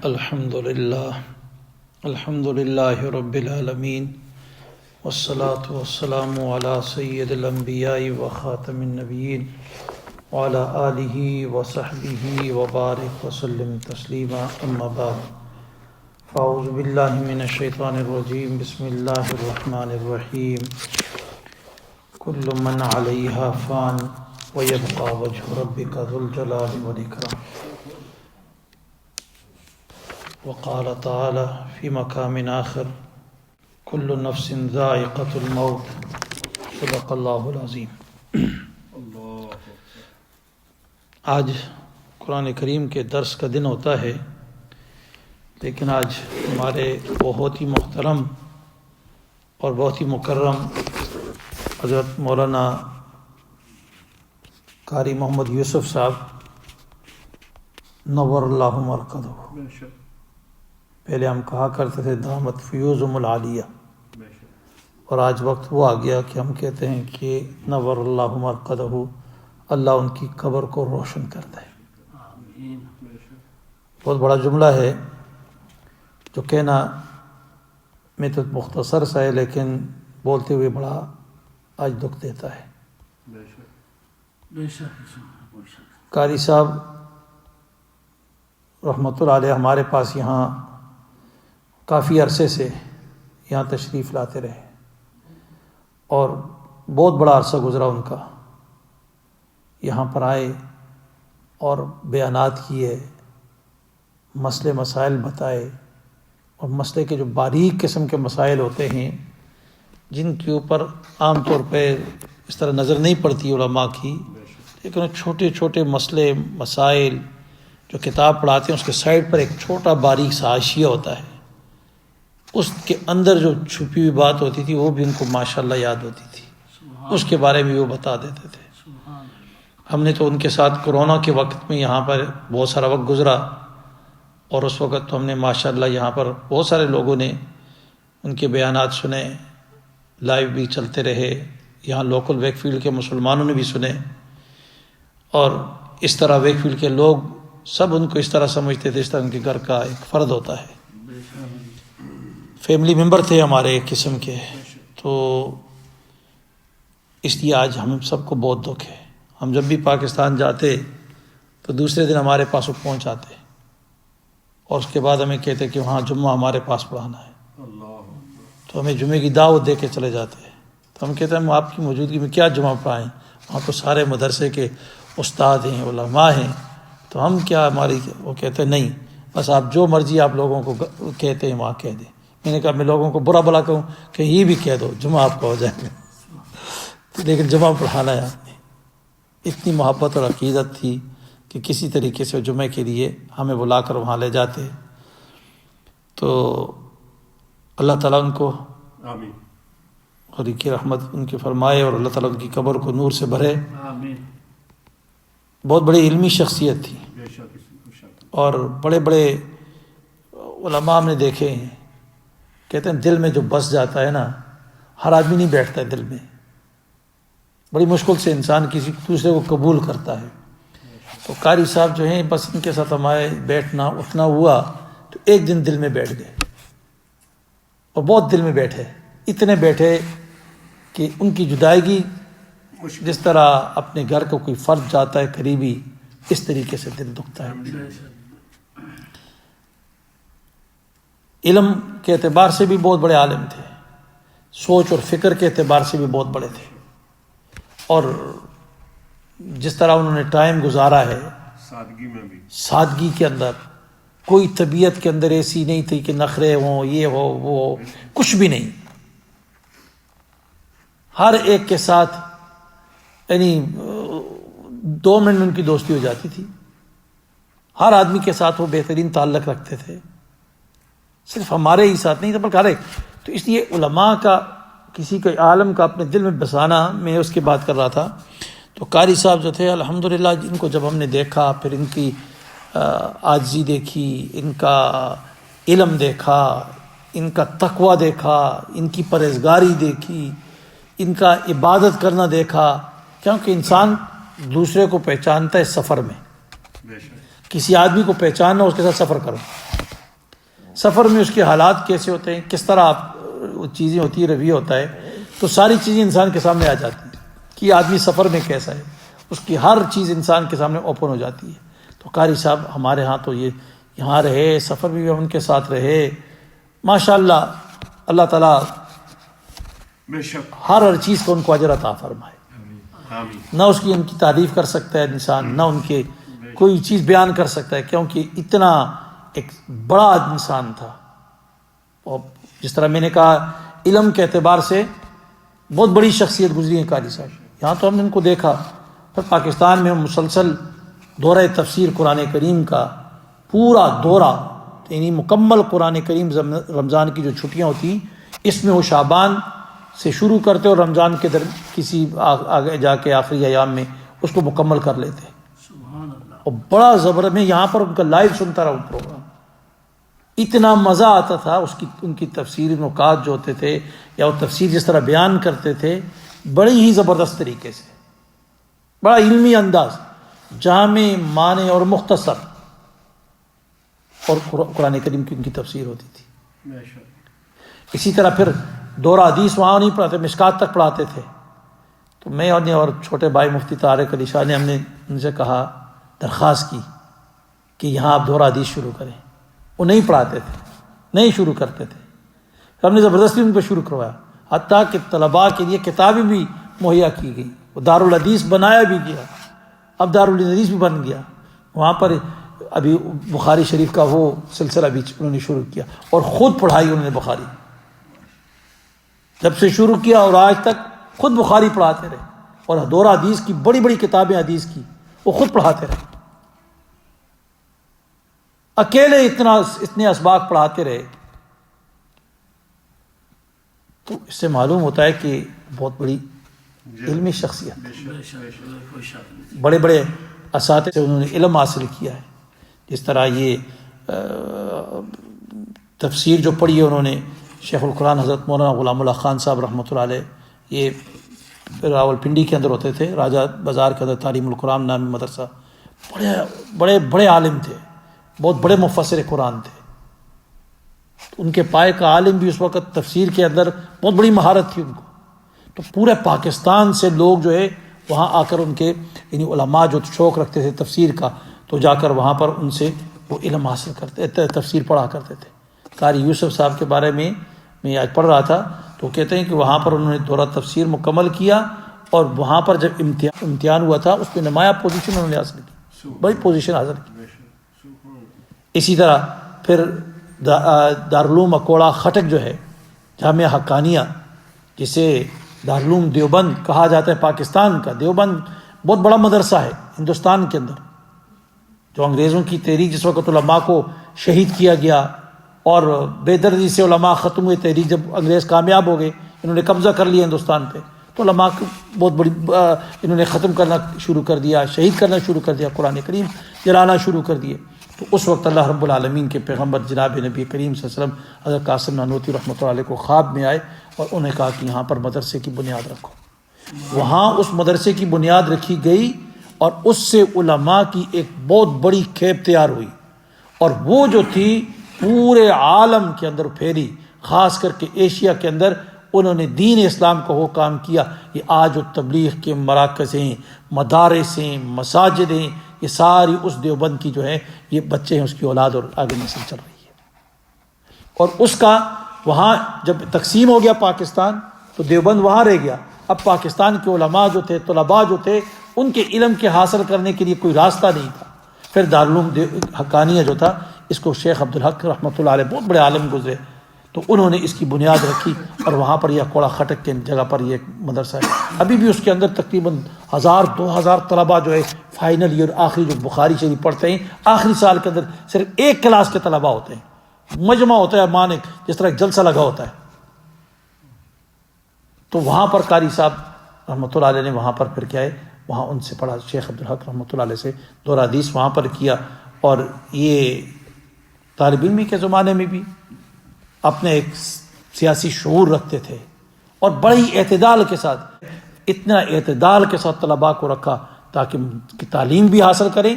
الحمد للہ رب العالمین والصلاة والسلام علی سید الانبیاء وخاتم النبیین وعلی آلہ وصحبہ وبارک وسلم تسلیما اما بعد فاعوذ باللہ من الشیطان الرجیم بسم اللہ الرحمن الرحیم کل من علیہا فان ویبقى وجہ ربک ذو الجلال والاکرام وقال تعالی فی مقام آخر کل نفس ذائقۃ الموت صدق اللہ العظیم۔ آج قرآن کریم کے درس کا دن ہوتا ہے، لیکن آج ہمارے بہت ہی محترم اور بہت ہی مکرم حضرت مولانا قاری محمد یوسف صاحب نور اللہ مرقدہ، پہلے ہم کہا کرتے تھے دامت فیوزم العالیہ، اور آج وقت وہ آ گیا کہ ہم کہتے ہیں کہ نور اللہ مرقدہ، اللہ ان کی قبر کو روشن کر دے۔ بہت بڑا جملہ ہے جو کہنا میں تو مختصر سا ہے، لیکن بولتے ہوئے بڑا آج دکھ دیتا ہے۔ قاری صاحب رحمۃ اللہ علیہ ہمارے پاس یہاں کافی عرصے سے یہاں تشریف لاتے رہے، اور بہت بڑا عرصہ گزرا ان کا، یہاں پر آئے اور بیانات کیے، مسئلے مسائل بتائے، اور مسئلے کے جو باریک قسم کے مسائل ہوتے ہیں جن کے اوپر عام طور پہ اس طرح نظر نہیں پڑتی علماء کی، لیکن چھوٹے چھوٹے مسئلے مسائل جو کتاب پڑھاتے ہیں اس کے سائڈ پر ایک چھوٹا باریک سا حاشیہ ہوتا ہے، اس کے اندر جو چھپی ہوئی بات ہوتی تھی وہ بھی ان کو ماشاءاللہ یاد ہوتی تھی، اس کے بارے میں وہ بتا دیتے تھے۔ ہم نے تو ان کے ساتھ کرونا کے وقت میں یہاں پر بہت سارا وقت گزرا، اور اس وقت تو ہم نے ماشاءاللہ یہاں پر بہت سارے لوگوں نے ان کے بیانات سنے، لائیو بھی چلتے رہے، یہاں لوکل ویک فیلڈ کے مسلمانوں نے بھی سنے، اور اس طرح ویک فیلڈ کے لوگ سب ان کو اس طرح سمجھتے تھے اس طرح ان کے گھر کا ایک فرد ہوتا ہے، فیملی ممبر تھے ہمارے ایک قسم کے۔ تو اس لیے آج ہم سب کو بہت دکھ ہے۔ ہم جب بھی پاکستان جاتے تو دوسرے دن ہمارے پاس وہ پہنچ آتے، اور اس کے بعد ہمیں کہتے کہ وہاں جمعہ ہمارے پاس پڑھانا ہے، تو ہمیں جمعے کی دعوت دے کے چلے جاتے ہیں۔ تو ہم کہتے ہیں ہم آپ کی موجودگی میں کیا جمعہ پڑھائیں، وہاں تو سارے مدرسے کے استاد ہیں، علماء ہیں، تو ہم کیا ہماری، وہ کہتے ہیں نہیں، بس آپ جو مرضی آپ لوگوں کو کہتے ہیں وہاں کہہ دیں۔ میں نے کہا میں لوگوں کو برا بلا کہوں کہ یہ بھی کہہ دو جمعہ آپ کا ہو جائے گا، لیکن جمعہ پڑھانا ہے آپ نے۔ اتنی محبت اور عقیدت تھی کہ کسی طریقے سے جمعے کے لیے ہمیں بلا کر وہاں لے جاتے۔ تو اللہ تعالیٰ ان کو آمین اور کی رحمت ان کی فرمائے، اور اللہ تعالیٰ ان کی قبر کو نور سے بھرے۔ آمین۔ بہت بڑی علمی شخصیت تھی، اور بڑے بڑے علماء ہم نے دیکھے ہیں، کہتے ہیں دل میں جو بس جاتا ہے نا، ہر آدمی نہیں بیٹھتا ہے دل میں، بڑی مشکل سے انسان کسی دوسرے کو قبول کرتا ہے۔ تو قاری صاحب جو ہیں، بس ان کے ساتھ ہمارے بیٹھنا اٹھنا ہوا تو ایک دن دل میں بیٹھ گئے، اور بہت دل میں بیٹھے، اتنے بیٹھے کہ ان کی جدائیگی جس طرح اپنے گھر کو کوئی فرد جاتا ہے قریبی، اس طریقے سے دل دکھتا ہے۔ علم کے اعتبار سے بھی بہت بڑے عالم تھے، سوچ اور فکر کے اعتبار سے بھی بہت بڑے تھے، اور جس طرح انہوں نے ٹائم گزارا ہے سادگی میں بھی، سادگی کے اندر، کوئی طبیعت کے اندر ایسی نہیں تھی کہ نخرے ہوں، یہ ہو وہ ہو، کچھ بھی نہیں۔ ہر ایک کے ساتھ یعنی 2 منٹ میں ان کی دوستی ہو جاتی تھی، ہر آدمی کے ساتھ وہ بہترین تعلق رکھتے تھے، صرف ہمارے ہی ساتھ نہیں تھا بلکہ ہر ایک۔ تو اس لیے علماء کا، کسی کے عالم کا اپنے دل میں بسانا، میں اس کی بات کر رہا تھا۔ تو قاری صاحب جو تھے الحمدللہ، ان کو جب ہم نے دیکھا، پھر ان کی عاجزی دیکھی، ان کا علم دیکھا، ان کا تقوی دیکھا، ان کی پرہیزگاری دیکھی، ان کا عبادت کرنا دیکھا، کیونکہ انسان دوسرے کو پہچانتا ہے سفر میں، کسی آدمی کو پہچاننا اس کے ساتھ سفر کرو، سفر میں اس کے حالات کیسے ہوتے ہیں، کس طرح چیزیں ہوتی ہیں، رویہ ہوتا ہے، تو ساری چیزیں انسان کے سامنے آ جاتی ہیں کہ آدمی سفر میں کیسا ہے، اس کی ہر چیز انسان کے سامنے اوپن ہو جاتی ہے۔ تو قاری صاحب ہمارے ہاں تو یہ یہاں رہے، سفر میں بھی ان کے ساتھ رہے، ماشاءاللہ، اللہ تعالیٰ ہر چیز کو ان کو اجر عطا فرمائے۔ نہ اس کی ان کی تعریف کر سکتا ہے انسان، نہ ان کے کوئی چیز بیان کر سکتا ہے، کیونکہ اتنا ایک بڑا انسان تھا۔ اور جس طرح میں نے کہا، علم کے اعتبار سے بہت بڑی شخصیت گزری ہے قاری صاحب۔ یہاں تو ہم نے ان کو دیکھا، پھر پاکستان میں ہم مسلسل دورہ تفسیر قرآن کریم کا پورا دورہ، یعنی مکمل قرآن کریم رمضان کی جو چھٹیاں ہوتی اس میں وہ شعبان سے شروع کرتے اور رمضان کے کسی آگے جا کے آخری ایام میں اس کو مکمل کر لیتے۔ اور بڑا زبردست، میں یہاں پر ان کا لائیو سنتا رہا پروگرام، اتنا مزہ آتا تھا ان کی تفسیری نکات جو ہوتے تھے یا وہ تفسیر جس طرح بیان کرتے تھے، بڑی ہی زبردست طریقے سے، بڑا علمی انداز، جامع، معنی اور مختصر، اور قرآن کریم کی ان کی تفسیر ہوتی تھی۔ اسی طرح پھر دورہ حدیث وہاں نہیں پڑھاتے، مشکات تک پڑھاتے تھے۔ تو میں اور چھوٹے بھائی مفتی طارق علی شاہ نے ہم نے ان سے کہا، درخواست کی کہ یہاں آپ دورہ حدیث شروع کریں۔ وہ نہیں پڑھاتے تھے، نہیں شروع کرتے تھے، ہم نے زبردستی ان کو شروع کروایا، حتیٰ کہ طلباء کے لیے کتابیں بھی مہیا کی گئی، وہ دارالحدیث بنایا بھی گیا، اب دارالحدیث بھی بن گیا وہاں پر۔ ابھی بخاری شریف کا وہ سلسلہ بھی انہوں نے شروع کیا، اور خود پڑھائی انہوں نے بخاری، جب سے شروع کیا اور آج تک خود بخاری پڑھاتے رہے، اور دورہ حدیث کی بڑی بڑی کتابیں حدیث کی وہ خود پڑھاتے رہے، اکیلے اتنے اسباق پڑھاتے رہے۔ تو اس سے معلوم ہوتا ہے کہ بہت بڑی علمی شخصیت، بڑے بڑے اساتذہ سے انہوں نے علم حاصل کیا ہے۔ جس طرح یہ تفسیر جو پڑھی ہے انہوں نے، شیخ القرآن حضرت مولانا غلام اللہ خان صاحب رحمۃ اللہ علیہ، یہ راول پنڈی کے اندر ہوتے تھے، راجہ بازار کے اندر تعلیم القرآن نامی مدرسہ، بڑے بڑے عالم تھے، بہت بڑے مفسر قرآن تھے۔ ان کے پائے کا عالم بھی اس وقت تفسیر کے اندر بہت بڑی مہارت تھی ان کو۔ تو پورے پاکستان سے لوگ جو ہے وہاں آ کر ان کے یعنی علماء جو شوق رکھتے تھے تفسیر کا، تو جا کر وہاں پر ان سے وہ علم حاصل کرتے، تفسیر پڑھا کرتے تھے۔ قاری یوسف صاحب کے بارے میں آج پڑھ رہا تھا، تو کہتے ہیں کہ وہاں پر انہوں نے دورہ تفسیر مکمل کیا، اور وہاں پر جب امتحان ہوا تھا اس پہ نمایاں پوزیشن انہوں نے حاصل کی، بڑی پوزیشن حاصل کی۔ اسی طرح پھر دارالعلوم اکوڑا خٹک جو ہے، جامعہ حقانیہ، جسے دارالعلوم دیوبند کہا جاتا ہے پاکستان کا، دیوبند بہت بڑا مدرسہ ہے ہندوستان کے اندر، جو انگریزوں کی تحریک جس وقت علماء کو شہید کیا گیا اور بے دردی سے علماء ختم ہوئے، تحریک جب انگریز کامیاب ہو گئے، انہوں نے قبضہ کر لیا ہندوستان پہ، تو علماء کو بہت بڑی انہوں نے ختم کرنا شروع کر دیا، شہید کرنا شروع کر دیا، قرآن کریم جلانا شروع کر دیے۔ تو اس وقت اللہ رب العالمین کے پیغمبر جناب نبی کریم صلی اللہ علیہ وسلم حضرت قاسم نانوتوی رحمۃ اللہ علیہ کو خواب میں آئے اور انہوں نے کہا کہ یہاں پر مدرسے کی بنیاد رکھو۔ وہاں اس مدرسے کی بنیاد رکھی گئی، اور اس سے علماء کی ایک بہت بڑی کھیپ تیار ہوئی، اور وہ جو تھی پورے عالم کے اندر پھیلی، خاص کر کے ایشیا کے اندر انہوں نے دین اسلام کو وہ کام کیا۔ یہ آج جو تبلیغ کے مراکزیں، مدارسیں، مساجدیں، یہ ساری اس دیوبند کی جو ہے یہ بچے ہیں، اس کی اولاد اور آگے نسل چل رہی ہے۔ اور اس کا وہاں جب تقسیم ہو گیا پاکستان، تو دیوبند وہاں رہ گیا۔ اب پاکستان کے علماء جو تھے، طلباء جو تھے، ان کے علم کے حاصل کرنے کے لیے کوئی راستہ نہیں تھا۔ پھر دارالعلوم حقانیہ جو تھا، اس کو شیخ عبدالحق رحمۃ اللہ علیہ بہت بڑے عالم گزرے، تو انہوں نے اس کی بنیاد رکھی، اور وہاں پر یہ کوڑا خٹک کے جگہ پر یہ مدرسہ ہے۔ ابھی بھی اس کے اندر تقریباً 1000-2000 طلباء جو ہے فائنل ایئر آخری جو بخاری شریف پڑھتے ہیں، آخری سال کے اندر صرف ایک کلاس کے طلباء ہوتے ہیں، مجمع ہوتا ہے، مانک جس طرح ایک جلسہ لگا ہوتا ہے۔ تو وہاں پر قاری صاحب رحمۃ اللہ علیہ نے وہاں پر پھر کیا ہے، وہاں ان سے پڑھا، شیخ عبدالحق رحمۃ اللہ علیہ سے دورہ حدیث وہاں پر کیا۔ اور یہ طالب علمی کے زمانے میں بھی اپنے ایک سیاسی شعور رکھتے تھے، اور بڑی اعتدال کے ساتھ، اتنا اعتدال کے ساتھ طلباء کو رکھا تاکہ تعلیم بھی حاصل کریں،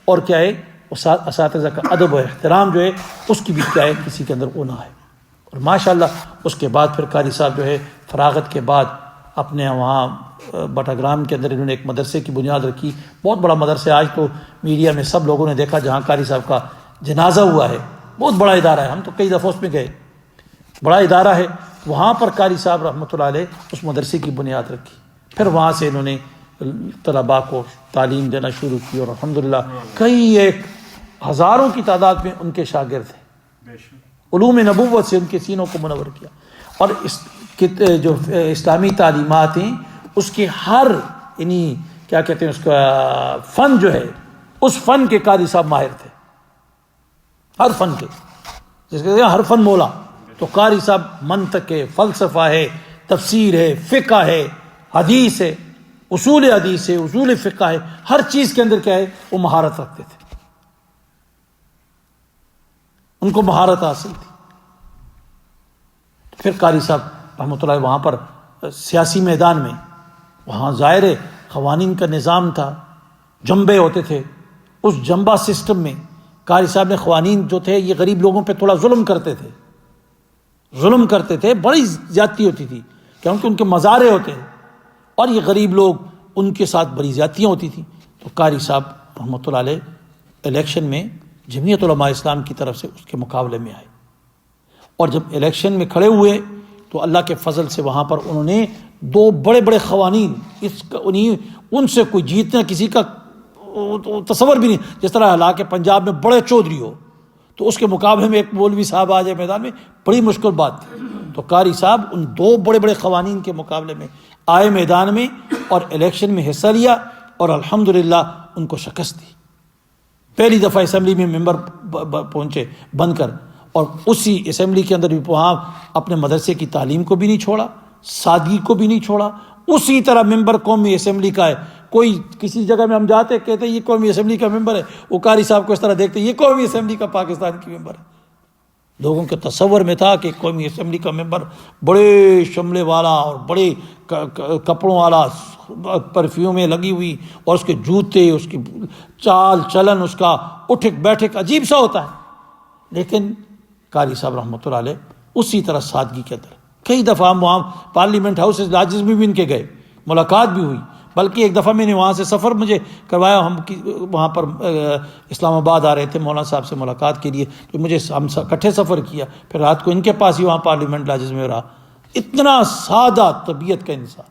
اور کیا ہے اساتذہ کا ادب و احترام جو ہے اس کی بھی کیا ہے کسی کے اندر وہ نہ ہے. اور ماشاءاللہ اس کے بعد پھر قاری صاحب جو ہے فراغت کے بعد اپنے وہاں بٹاگرام کے اندر انہوں نے ایک مدرسے کی بنیاد رکھی. بہت بڑا مدرسہ، آج تو میڈیا میں سب لوگوں نے دیکھا جہاں قاری صاحب کا جنازہ ہوا ہے. بہت بڑا ادارہ ہے، ہم تو کئی دفعہ اس میں گئے، بڑا ادارہ ہے. وہاں پر قاری صاحب رحمۃ اللہ علیہ اس مدرسے کی بنیاد رکھی. پھر وہاں سے انہوں نے طلباء کو تعلیم دینا شروع کی اور الحمدللہ کئی ایک ہزاروں کی تعداد میں ان کے شاگرد تھے. علوم نبوت سے ان کے سینوں کو منور کیا. اور اس جو اسلامی تعلیمات ہیں اس کے ہر یعنی کیا کہتے ہیں اس کا فن جو ہے، اس فن کے قاری صاحب ماہر تھے، ہر فن کے، جس کے ہر فن مولا. تو قاری صاحب منطق ہے، فلسفہ ہے، تفسیر ہے، فقہ ہے، حدیث ہے، اصول حدیث ہے، اصول فقہ ہے، ہر چیز کے اندر کیا ہے وہ مہارت رکھتے تھے، ان کو مہارت حاصل تھی. پھر قاری صاحب رحمۃ اللہ وہاں پر سیاسی میدان میں، وہاں ظاہر قوانین کا نظام تھا، جنبے ہوتے تھے. اس جنبہ سسٹم میں قاری صاحب نے قوانین جو تھے یہ غریب لوگوں پہ تھوڑا ظلم کرتے تھے، بڑی زیادتی ہوتی تھی کیونکہ ان کے مزارے ہوتے ہیں اور یہ غریب لوگ ان کے ساتھ بڑی زیادتیاں ہوتی تھیں. تو قاری صاحب رحمۃ اللہ علیہ الیکشن میں جمعیت علماء اسلام کی طرف سے اس کے مقابلے میں آئے. اور جب الیکشن میں کھڑے ہوئے تو اللہ کے فضل سے وہاں پر انہوں نے دو بڑے بڑے قوانین، ان سے کوئی جیتنا کسی کا تصور بھی نہیں. جس طرح حالانکہ پنجاب میں بڑے چودھری ہو تو اس کے مقابلے میں ایک مولوی صاحب آ جائے میدان میں، بڑی مشکل بات تھی. تو قاری صاحب ان دو بڑے بڑے قوانین کے مقابلے میں آئے میدان میں اور الیکشن میں حصہ لیا اور الحمدللہ ان کو شکست دی. پہلی دفعہ اسمبلی میں ممبر پہنچے بن کر، اور اسی اسمبلی کے اندر بھی وہاں اپنے مدرسے کی تعلیم کو بھی نہیں چھوڑا، سادگی کو بھی نہیں چھوڑا. اسی طرح ممبر قومی اسمبلی کا ہے. کوئی کسی جگہ میں ہم جاتے کہتے ہیں یہ قومی اسمبلی کا ممبر ہے، وہ قاری صاحب کو اس طرح دیکھتے یہ قومی اسمبلی کا پاکستان کی ممبر ہے. لوگوں کے تصور میں تھا کہ قومی اسمبلی کا ممبر بڑے شملے والا اور بڑے کپڑوں والا، پرفیومیں لگی ہوئی اور اس کے جوتے، اس کی چال چلن، اس کا اٹھک بیٹھک عجیب سا ہوتا ہے. لیکن قاری صاحب رحمۃ اللہ علیہ اسی طرح سادگی کے اندر کئی دفعہ ہم وہاں پارلیمنٹ ہاؤس لاجز میں بھی ان کے گئے، ملاقات بھی ہوئی. بلکہ ایک دفعہ میں نے وہاں سے سفر مجھے کروایا، ہم وہاں پر اسلام آباد آ رہے تھے مولانا صاحب سے ملاقات کے لیے، تو مجھے ہم اکٹھے سفر کیا. پھر رات کو ان کے پاس ہی وہاں پارلیمنٹ لاجز میں رہا. اتنا سادہ طبیعت کا انسان.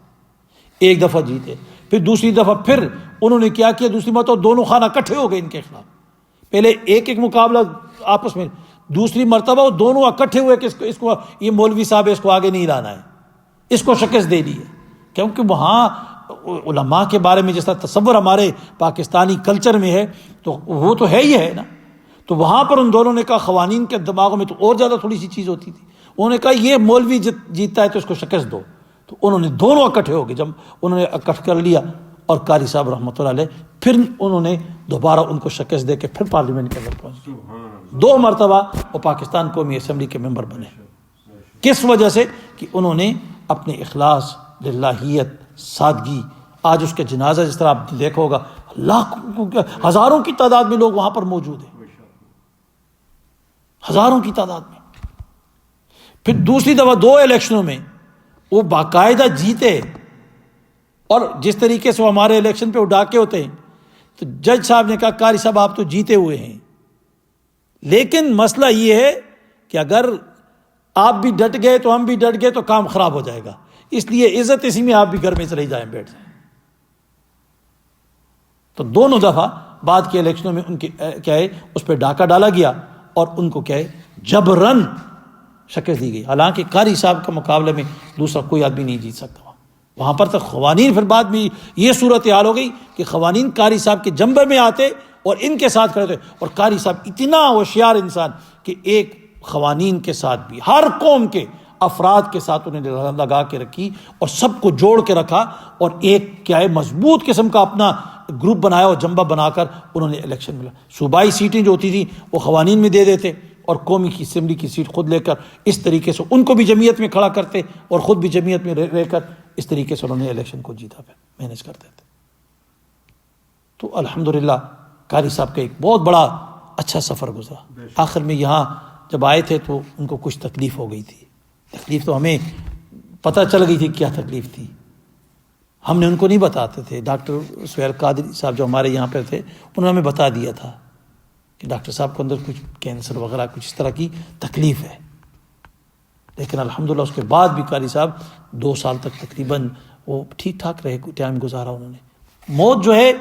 ایک دفعہ جیتے، پھر دوسری دفعہ پھر انہوں نے کیا کیا، دوسری مرتبہ دونوں خانہ اکٹھے ہو گئے ان کے خلاف. پہلے ایک مقابلہ آپس میں، دوسری مرتبہ وہ دونوں اکٹھے ہوئے کہ اس کو یہ مولوی صاحب اس کو آگے نہیں لانا ہے، اس کو شکست دے دی ہے. کیونکہ وہاں علماء کے بارے میں جس طرح تصور ہمارے پاکستانی کلچر میں ہے تو وہ تو ہے ہی ہے نا. تو وہاں پر ان دونوں نے کہا، قوانین کے دماغوں میں تو اور زیادہ تھوڑی سی چیز ہوتی تھی. انہوں نے کہا یہ مولوی جیتتا ہے تو اس کو شکست دو. تو انہوں نے دونوں اکٹھے ہو گئے. جب انہوں نے اکٹھ کر لیا اور قاری صاحب رحمۃ اللہ علیہ پھر انہوں نے دوبارہ ان کو شکست دے کے پھر پارلیمنٹ کے اندر پہنچ گئے. 2 مرتبہ وہ پاکستان قومی اسمبلی کے ممبر بنے. کس وجہ سے؟ کہ انہوں نے اپنے اخلاص، للہیت، سادگی. آج اس کے جنازہ جس طرح آپ دیکھا ہوگا لاکھوں ہزاروں کی تعداد میں لوگ وہاں پر موجود ہیں، ہزاروں کی تعداد میں. پھر دوسری دفعہ 2 الیکشنوں میں وہ باقاعدہ جیتے. اور جس طریقے سے وہ ہمارے الیکشن پہ وہ ڈاکے ہوتے ہیں، تو جج صاحب نے کہا قاری صاحب آپ تو جیتے ہوئے ہیں، لیکن مسئلہ یہ ہے کہ اگر آپ بھی ڈٹ گئے تو ہم بھی ڈٹ گئے تو کام خراب ہو جائے گا، اس لیے عزت اسی میں آپ بھی گھر میں چلے جائیں، بیٹھ جائیں. تو دونوں دفعہ بعد کے الیکشنوں میں ان کے کیا ہے اس پہ ڈاکہ ڈالا گیا اور ان کو کیا ہے جبرن شکست دی گئی. حالانکہ قاری صاحب کے مقابلے میں دوسرا کوئی آدمی نہیں جیت سکتا. وہاں پر تو قوانین، پھر بعد میں یہ صورت حال ہو گئی کہ قوانین قاری صاحب کے جنبے میں آتے اور ان کے ساتھ کھڑے ہوتے. اور قاری صاحب اتنا ہوشیار انسان کہ ایک قوانین کے ساتھ بھی ہر قوم کے افراد کے ساتھ انہوں نے لگا کے رکھی اور سب کو جوڑ کے رکھا اور ایک کیا ہے مضبوط قسم کا اپنا گروپ بنایا اور جنبہ بنا کر انہوں نے الیکشن ملا. صوبائی سیٹیں جو ہوتی تھیں وہ قوانین میں دے دیتے اور قومی کی اسمبلی کی سیٹ خود لے کر اس طریقے سے ان کو بھی جمعیت میں کھڑا کرتے اور خود بھی جمعیت میں رہ کر اس طریقے سے انہوں نے الیکشن کو جیتا، پھر مینیج کرتے تھے. تو الحمدللہ قاری صاحب کا ایک بہت بڑا اچھا سفر گزرا. آخر میں یہاں جب آئے تھے تو ان کو کچھ تکلیف ہو گئی تھی. تکلیف تو ہمیں پتہ چل گئی تھی کیا تکلیف تھی, ہم نے ان کو نہیں بتاتے تھے. ڈاکٹر سہیل قادری صاحب جو ہمارے یہاں پہ تھے انہوں نے ہمیں بتا دیا تھا کہ ڈاکٹر صاحب کو اندر کچھ کینسر وغیرہ کچھ اس طرح کی تکلیف ہے. لیکن الحمدللہ اس کے بعد بھی قاری صاحب 2 سال تک تقریباً وہ ٹھیک ٹھاک رہے, ٹائم گزارا انہوں نے. موت جو ہے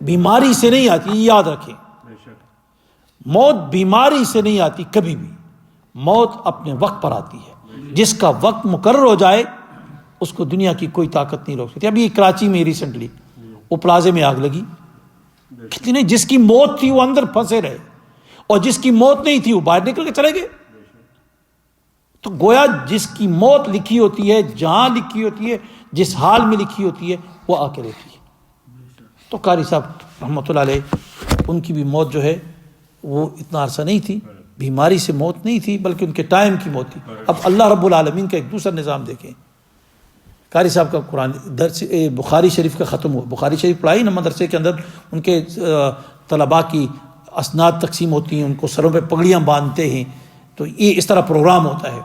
بیماری سے نہیں آتی, یہ یاد رکھیں. موت بیماری سے نہیں آتی کبھی بھی, موت اپنے وقت پر آتی ہے. جس کا وقت مقرر ہو جائے اس کو دنیا کی کوئی طاقت نہیں روک سکتی. ابھی کراچی میں ریسنٹلی وہ پلازے میں آگ لگی, کتنے جس کی موت تھی وہ اندر پھنسے رہے اور جس کی موت نہیں تھی وہ باہر نکل کے چلے گئے. تو گویا جس کی موت لکھی ہوتی ہے, جہاں لکھی ہوتی ہے, جس حال میں لکھی ہوتی ہے وہ آ کے رہتی ہے. تو قاری صاحب رحمۃ اللہ علیہ ان کی بھی موت جو ہے وہ اتنا عرصہ نہیں تھی, بیماری سے موت نہیں تھی بلکہ ان کے ٹائم کی موت تھی. اب اللہ رب العالمین کا ایک دوسرا نظام دیکھیں. قاری صاحب کا قرآن درس بخاری شریف کا ختم ہوا, بخاری شریف پڑھائی نا مدرسے کے اندر, ان کے طلباء کی اسناد تقسیم ہوتی ہیں, ان کو سروں پہ پگڑیاں باندھتے ہیں, تو یہ اس طرح پروگرام ہوتا ہے.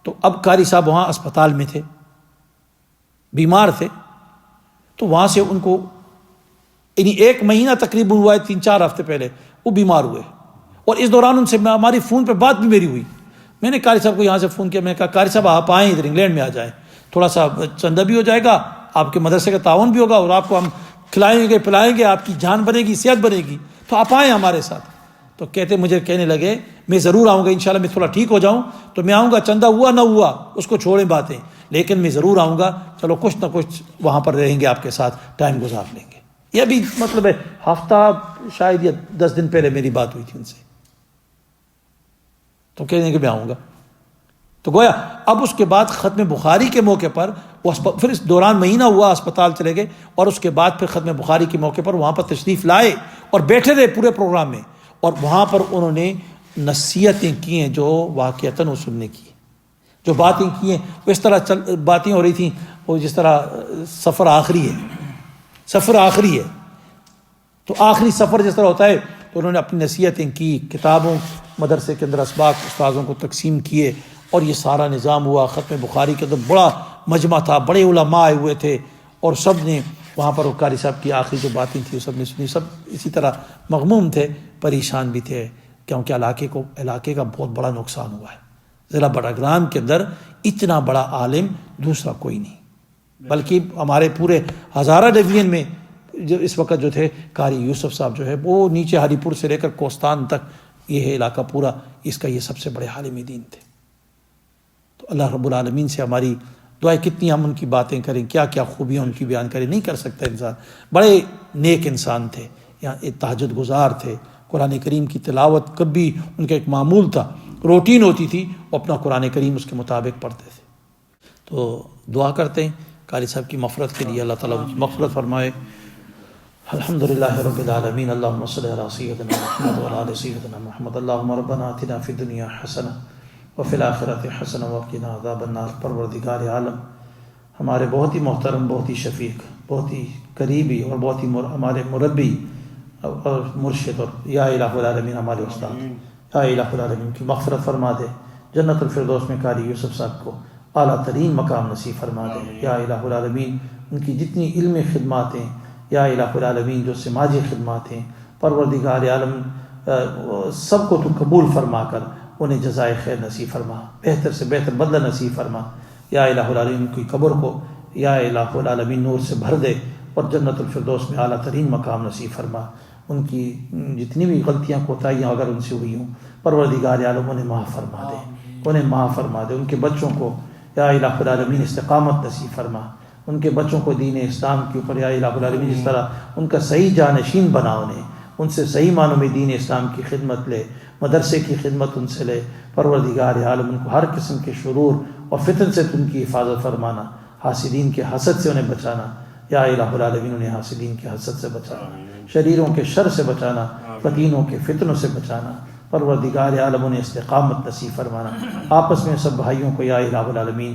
تو اب قاری صاحب وہاں اسپتال میں تھے, بیمار تھے, تو وہاں سے ان کو یعنی 1 مہینہ تقریباً ہوا ہے, 3-4 ہفتے پہلے وہ بیمار ہوئے. اور اس دوران ان سے ہماری فون پہ بات بھی میری ہوئی. میں نے قاری صاحب کو یہاں سے فون کیا, میں نے کہا قاری صاحب آپ آئیں ادھر انگلینڈ میں آ جائیں, تھوڑا سا چندہ بھی ہو جائے گا, آپ کے مدرسے کا تعاون بھی ہوگا, اور آپ کو ہم کھلائیں گے پلائیں گے, آپ کی جان بنے گی, صحت بنے گی, تو آپ آئیں ہمارے ساتھ. تو مجھے کہنے لگے میں ضرور آؤں گا, انشاءاللہ میں تھوڑا ٹھیک ہو جاؤں تو میں آؤں گا, چندہ ہوا نہ ہوا اس کو چھوڑیں باتیں, لیکن میں ضرور آؤں گا, چلو کچھ نہ کچھ وہاں پر رہیں گے, آپ کے ساتھ ٹائم گزار لیں گے. یہ بھی مطلب ہے ہفتہ شاید یا 10 دن پہلے میری بات ہوئی تھی ان سے, تو کہنے کہ میں آؤں گا. تو گویا اب اس کے بعد ختم بخاری کے موقع پر وہ پھر اس دوران مہینہ ہوا اسپتال چلے گئے, اور اس کے بعد پھر ختم بخاری کے موقع پر وہاں پر تشریف لائے اور بیٹھے رہے پورے پروگرام میں, اور وہاں پر انہوں نے نصیحتیں کی ہیں جو واقعتاً وہ سننے کی, جو باتیں کی ہیں وہ اس طرح باتیں ہو رہی تھیں وہ جس طرح سفر آخری ہے, سفر آخری ہے, تو آخری سفر جس طرح ہوتا ہے, تو انہوں نے اپنی نصیحتیں کی, کتابوں مدرسے کے اندر اسباق استاذوں کو تقسیم کیے, اور یہ سارا نظام ہوا. ختم بخاری کے اندر بڑا مجمع تھا, بڑے علماء آئے ہوئے تھے, اور سب نے وہاں پر قاری صاحب کی آخری جو باتیں تھیں سب نے سنی. سب اسی طرح مغموم تھے, پریشان بھی تھے, کیونکہ علاقے کا بہت بڑا نقصان ہوا ہے. ضلع بڑگرام کے اندر اتنا بڑا عالم دوسرا کوئی نہیں, بلکہ ہمارے پورے ہزارہ ڈویژن میں جو اس وقت جو تھے قاری یوسف صاحب جو ہے وہ نیچے ہری پور سے لے کر کوستان تک یہ ہے علاقہ پورا, اس کا یہ سب سے بڑے عالم دین تھے. تو اللہ رب العالمین سے ہماری دعائیں, کتنی ہم ان کی باتیں کریں, کیا کیا خوبیاں ان کی بیان کریں, نہیں کر سکتا انسان. بڑے نیک انسان تھے, یہاں تہجد گزار تھے, قرآن کریم کی تلاوت کبھی ان کا ایک معمول تھا, روٹین ہوتی تھی, وہ اپنا قرآن کریم اس کے مطابق پڑھتے تھے. تو دعا کرتے ہیں قاری صاحب کی مغفرت کے لیے, اللہ تعالیٰ ان کی مغفرت فرمائے. الحمدللہ رب العالمین, اللہم صلی علی سیدنا محمد وعلی آل سیدنا محمد. اللہم ربنا آتنا فی الدنیا حسنہ وفی الآخرۃ حسنہ وقنا عذاب النار. پروردگار عالم, ہمارے بہت ہی محترم, بہت ہی شفیق, بہت ہی قریبی اور بہت ہی ہمارے مربی اور مرشد, اور یا الہ العالمین ہمارے استاد, یا الہ العالمین کی مغفرت فرما دے. جنت الفردوس میں قاری یوسف صاحب کو اعلیٰ ترین مقام نصیب فرما دے. یا الہ العالمین ان کی جتنی علمی خدمات ہیں, یا الہ العالمین جو سماجی خدمات ہیں, پروردگار عالم سب کو تو قبول فرما کر انہیں جزائے خیر نصیب فرما, بہتر سے بہتر بدلہ نصیب فرما. یا الہ العالمین کی قبر کو یا الہ العالمین نور سے بھر دے, اور جنت الفردوس میں اعلیٰ ترین مقام نصیب فرما. ان کی جتنی بھی غلطیاں کوتاہیاں اگر ان سے ہوئی ہوں, پروردگار عالم انہیں معاف فرما دے, انہیں معاف فرما دے. ان کے بچوں کو یا الہ العالمین استقامت نصیب فرما, ان کے بچوں کو دین اسلام کے اوپر یا الہ العالمین جس طرح ان کا صحیح جانشین بنا, انہیں ان سے صحیح معنوں میں دین اسلام کی خدمت لے, مدرسے کی خدمت ان سے لے. پروردگار عالم ان کو ہر قسم کے شرور اور فتن سے ان کی حفاظت فرمانا, حاسدین کے حسد سے انہیں بچانا. یا الہ العالمین انہیں حاسدین کے حسد سے بچانا, شریروں کے شر سے بچانا, فتینوں کے فتنوں سے بچانا. پروردگار عالم انہیں استقامت نصیب فرمانا. آپس میں سب بھائیوں کو یا الہ العالمین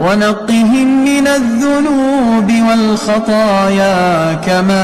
ونقهم من الذنوب والخطايا كما